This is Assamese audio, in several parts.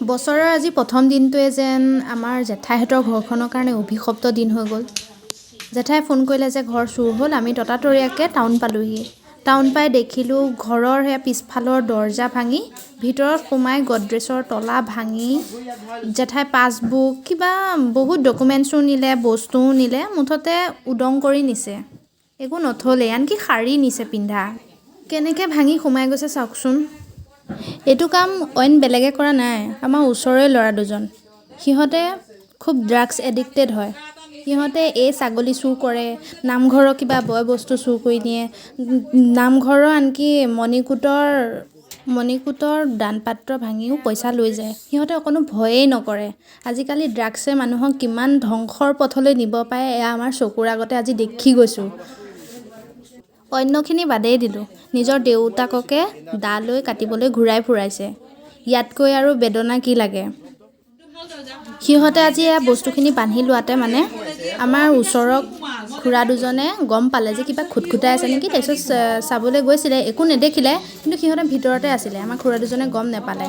বছৰৰ আজি প্ৰথম দিনটোৱে যেন আমাৰ জেঠাইহঁতৰ ঘৰখনৰ কাৰণে অভিশপ্ত দিন হৈ গ'ল। জেঠাই ফোন কৰিলে যে ঘৰ চুৰ হ'ল। আমি ততাতৈয়াকৈ টাউন পালোঁহি। টাউন পাই দেখিলোঁ ঘৰৰ সেয়া পিছফালৰ দৰ্জা ভাঙি ভিতৰত সোমাই গডৰেজৰ তলা ভাঙি জেঠাই পাছবুক কিবা বহুত ডকুমেণ্টছো নিলে, বস্তুও নিলে, মুঠতে উদং কৰি নিছে। একো নথলেই, আনকি শাৰী নিছে পিন্ধা। কেনেকৈ ভাঙি সোমাই গৈছে চাওকচোন। এইটো কাম অইন বেলেগে কৰা নাই, আমাৰ ওচৰৰে ল'ৰা দুজন। সিহঁতে খুব ড্ৰাগছ এডিক্টেড হয়। সিহঁতে এই ছাগলী চুৰ কৰে, নামঘৰৰ কিবা বয় বস্তু চুৰ কৰি নিয়ে, নামঘৰৰ আনকি মণিকূটৰ দান পাত্ৰ ভাঙিও পইচা লৈ যায়। সিহঁতে অকণো ভয়েই নকৰে। আজিকালি ড্ৰাগছে মানুহক কিমান ধ্বংসৰ পথলৈ নিব পাৰে এয়া আমাৰ চকুৰ আগতে আজি দেখি গৈছোঁ। অন্যখিনি বাদেই দিলোঁ, নিজৰ দেউতাককে দা লৈ কাটিবলৈ ঘূৰাই ফুৰাইছে। ইয়াতকৈ আৰু বেদনা কি লাগে। সিহঁতে আজি এয়া বস্তুখিনি বান্ধি লোৱাতে আমাৰ ওচৰৰ খুৰা দুজনে গম পালে যে কিবা খুটখুটাই আছে নেকি। তাৰপিছত চাবলৈ গৈছিলে, একো নেদেখিলে, কিন্তু সিহঁতে ভিতৰতে আছিলে। আমাৰ খুৰা দুজনে গম নেপালে।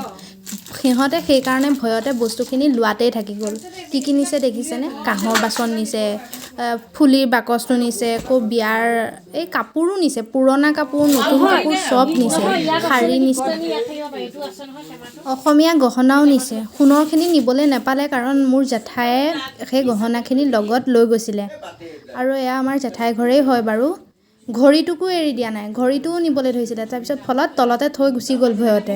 সিহঁতে সেইকাৰণে ভয়তে বস্তুখিনি লোৱাতেই থাকি গ'ল। কি নিছে দেখিছেনে? কাঁহৰ বাচন নিছে, ফুলিৰ বাকচটো নিছে, আকৌ বিয়াৰ এই কাপোৰো নিছে, পুৰণা কাপোৰ, নতুন কাপোৰ চব নিছে, শাৰী নিছে, অসমীয়া গহনাও নিছে। সোণৰখিনি নিবলৈ নেপালে, কাৰণ মোৰ জেঠায়ে সেই গহনাখিনি লগত লৈ গৈছিলে। আৰু এয়া আমাৰ জেঠাই ঘৰেই হয় বাৰু। ঘড়ীটোকো এৰি দিয়া নাই, ঘড়ীটোও নিবলৈ ধৰিছিলে। তাৰপিছত ফলত তলতে থৈ গুচি গ'ল ভয়তে।